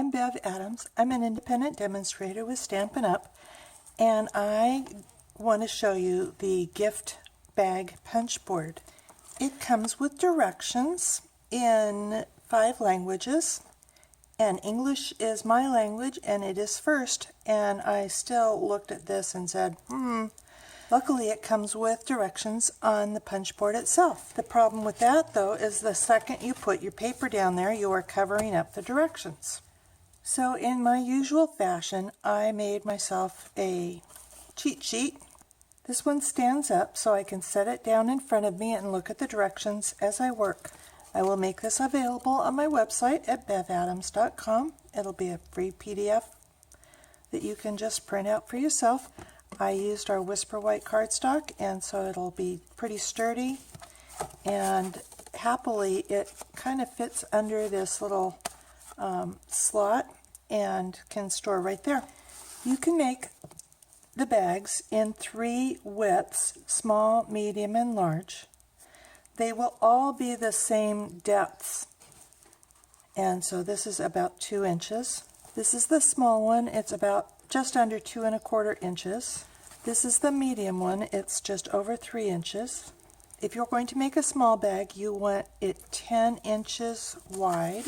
I'm Bev Adams. I'm an independent demonstrator with Stampin' Up! And I want to show you the gift bag punch board. It comes with directions in 5 languages, and English is my language and it is first, and I still looked at this and said, Luckily it comes with directions on the punch board itself. The problem with that though is the second you put your paper down there, you are covering up the directions. So in my usual fashion, I made myself a cheat sheet. This one stands up so I can set it down in front of me and look at the directions as I work. I will make this available on my website at bevadams.com. It'll be a free PDF that you can just print out for yourself. I used our Whisper White cardstock, and so it'll be pretty sturdy, and happily it kind of fits under this little slot and can store right there. You can make the bags in 3 widths, small, medium, and large. They will all be the same depths, and so this is about 2 inches. This is the small one. It's about just under 2 1/4 inches. This is the medium one. It's just over 3 inches. If you're going to make a small bag, you want it 10 inches wide.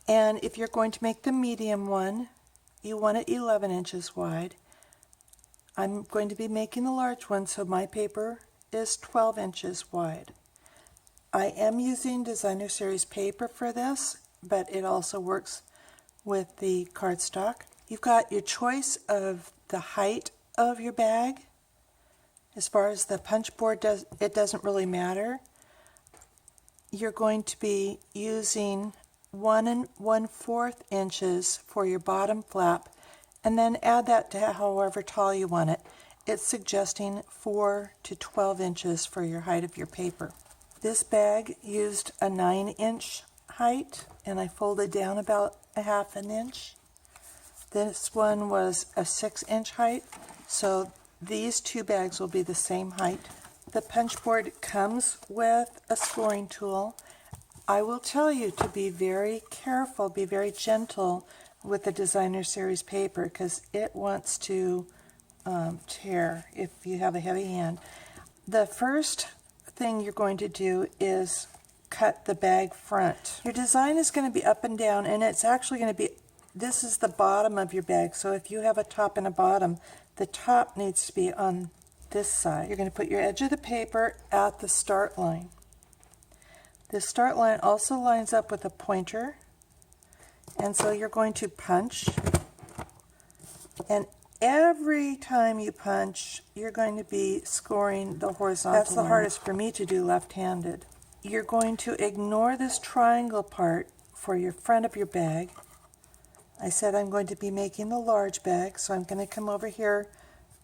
And if you're going to make the medium one, you want it 11 inches wide. I'm going to be making the large one, so my paper is 12 inches wide. I am using Designer Series paper for this, but it also works with the cardstock. You've got your choice of the height of your bag. As far as the punch board it doesn't really matter. You're going to be using 1 1/4 inches for your bottom flap, and then add that to however tall you want it. It's suggesting 4 to 12 inches for your height of your paper. This bag used a 9-inch height, and I folded down about a 1/2 inch. This one was a 6-inch height, so these 2 bags will be the same height. The punch board comes with a scoring tool. I will tell you to be very careful, be very gentle with the Designer Series paper, because it wants to tear if you have a heavy hand. The first thing you're going to do is cut the bag front. Your design is going to be up and down, and it's actually going to be, this is the bottom of your bag, so if you have a top and a bottom, the top needs to be on this side. You're going to put your edge of the paper at the start line. The start line also lines up with a pointer, and so you're going to punch, and every time you punch, you're going to be scoring the horizontal line. That's the hardest for me to do left-handed. You're going to ignore this triangle part for your front of your bag. I said I'm going to be making the large bag, so I'm going to come over here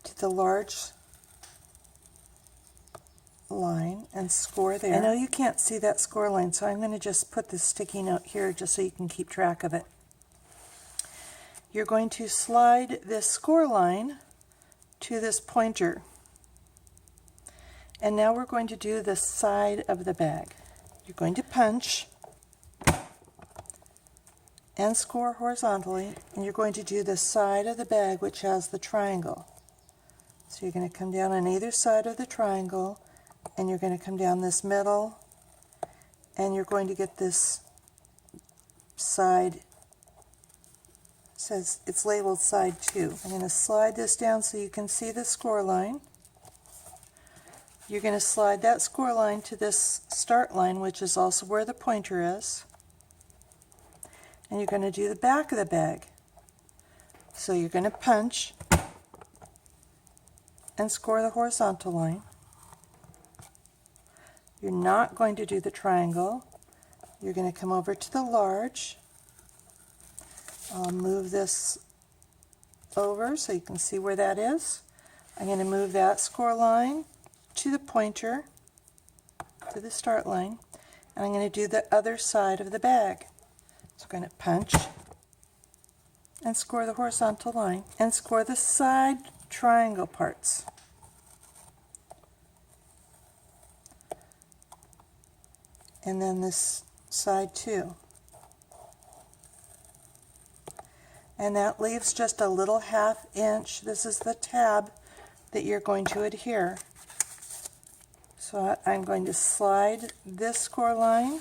to the large line and score there. I know you can't see that score line, so I'm going to just put this sticky note here just so you can keep track of it. You're going to slide this score line to this pointer. And now we're going to do the side of the bag. You're going to punch and score horizontally, and you're going to do the side of the bag which has the triangle. So you're going to come down on either side of the triangle, and you're going to come down this middle, and you're going to get this side. It says it's labeled side 2. I'm going to slide this down so you can see the score line. You're going to slide that score line to this start line, which is also where the pointer is. And you're going to do the back of the bag. So you're going to punch and score the horizontal line. You're not going to do the triangle. You're going to come over to the large. I'll move this over so you can see where that is. I'm going to move that score line to the pointer, to the start line, and I'm going to do the other side of the bag. So I'm going to punch and score the horizontal line and score the side triangle parts. And then this side too. and that leaves just a little 1/2 inch. This is the tab that you're going to adhere. So I'm going to slide this score line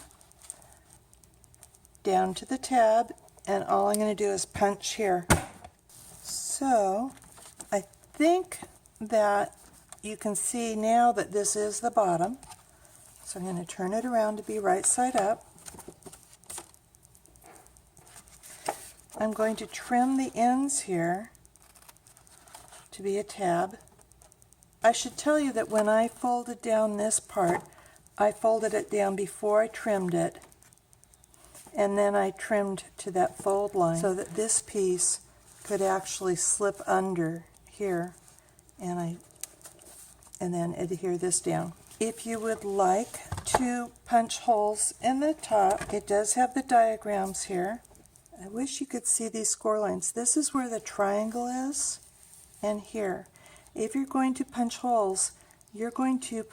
down to the tab, and all I'm going to do is punch here. So I think that you can see now that this is the bottom. So I'm going to turn it around to be right side up. I'm going to trim the ends here to be a tab. I should tell you that when I folded down this part, I folded it down before I trimmed it, and then I trimmed to that fold line so that this piece could actually slip under here, and then adhere this down. If you would like to punch holes in the top, it does have the diagrams here. I wish you could see these score lines. This is where the triangle is, and here. If you're going to punch holes, you're going to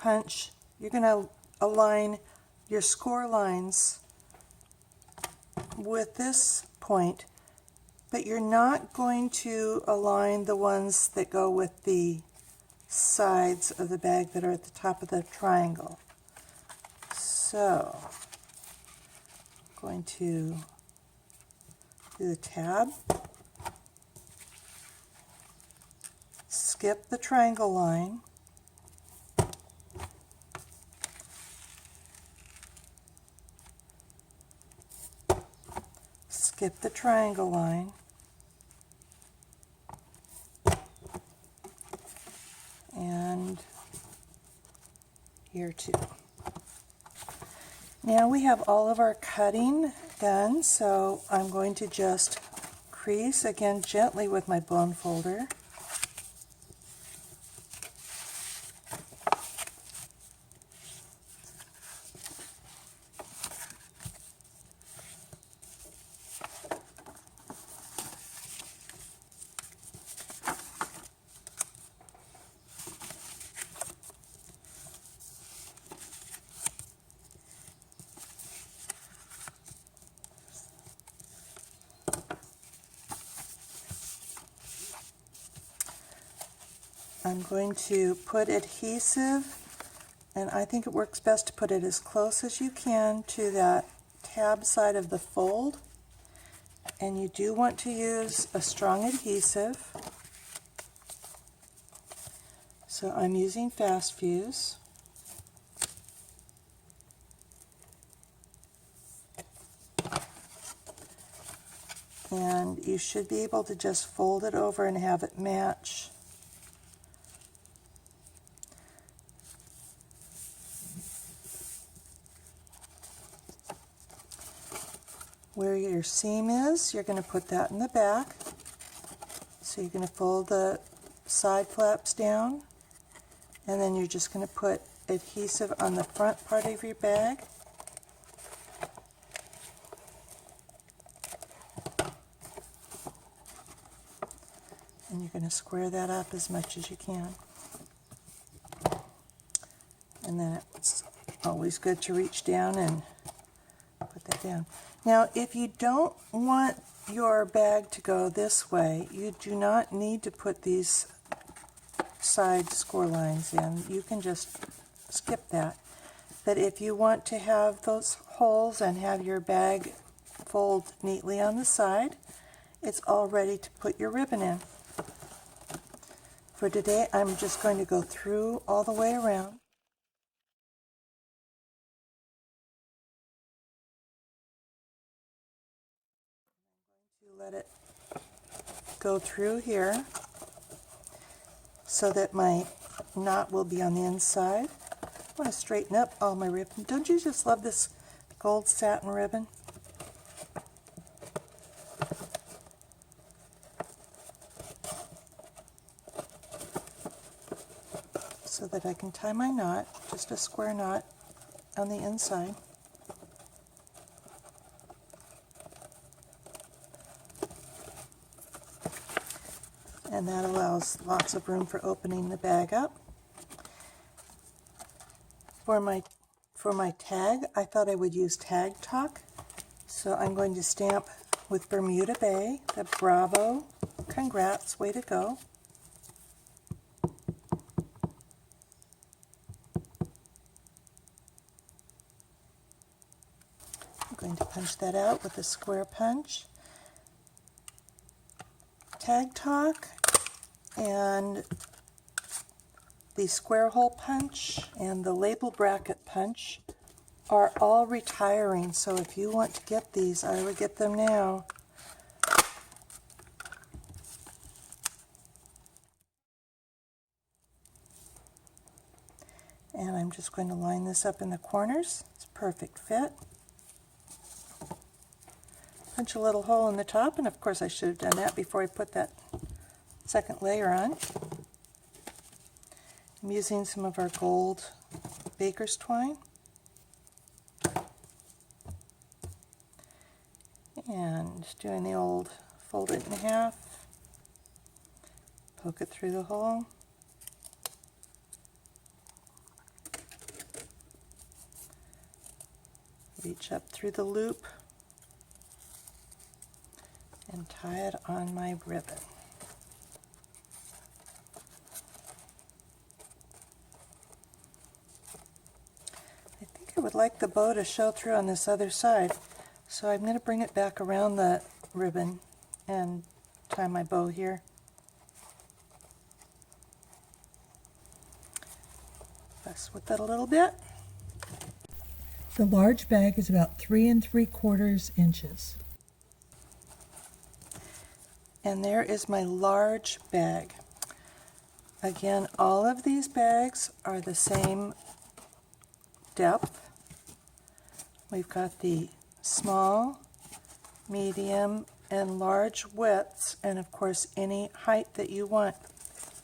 align your score lines with this point, but you're not going to align the ones that go with the sides of the bag that are at the top of the triangle. So, I'm going to do the tab, skip the triangle line, skip the triangle line, and here too. Now we have all of our cutting done, so I'm going to just crease again gently with my bone folder. I'm going to put adhesive, and I think it works best to put it as close as you can to that tab side of the fold. And you do want to use a strong adhesive. So I'm using Fast Fuse. And you should be able to just fold it over and have it match. Where your seam is, you're going to put that in the back. So you're going to fold the side flaps down, and then you're just going to put adhesive on the front part of your bag. And you're going to square that up as much as you can. And then it's always good to reach down and put that down. Now, if you don't want your bag to go this way, you do not need to put these side score lines in. You can just skip that. But if you want to have those holes and have your bag fold neatly on the side, it's all ready to put your ribbon in. For today, I'm just going to go through all the way around. Let it go through here so that my knot will be on the inside. I want to straighten up all my ribbon. Don't you just love this gold satin ribbon? So that I can tie my knot, just a square knot on the inside. And that allows lots of room for opening the bag up. For my tag, I thought I would use Tag Talk. So I'm going to stamp with Bermuda Bay, the Bravo. Congrats, way to go. I'm going to punch that out with a square punch, Tag Talk, and the square hole punch and the label bracket punch are all retiring, so if you want to get these, I would get them now. And I'm just going to line this up in the corners. It's a perfect fit. Punch a little hole in the top, and of course I should have done that before I put that second layer on. I'm using some of our gold baker's twine. And doing the old fold it in half, poke it through the hole. Reach up through the loop and tie it on my ribbon. I think I would like the bow to show through on this other side, so I'm going to bring it back around the ribbon and tie my bow here. Fuss with it a little bit. The large bag is about 3 3/4 inches. And there is my large bag. Again, all of these bags are the same depth. We've got the small, medium, and large widths, and of course any height that you want.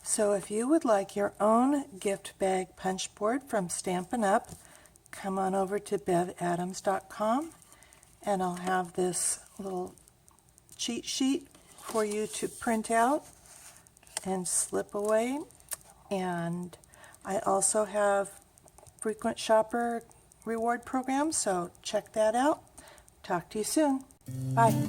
So if you would like your own gift bag punch board from Stampin' Up!, come on over to bevadams.com and I'll have this little cheat sheet for you to print out and slip away. And I also have frequent shopper reward program, so check that out. Talk to you soon. Bye.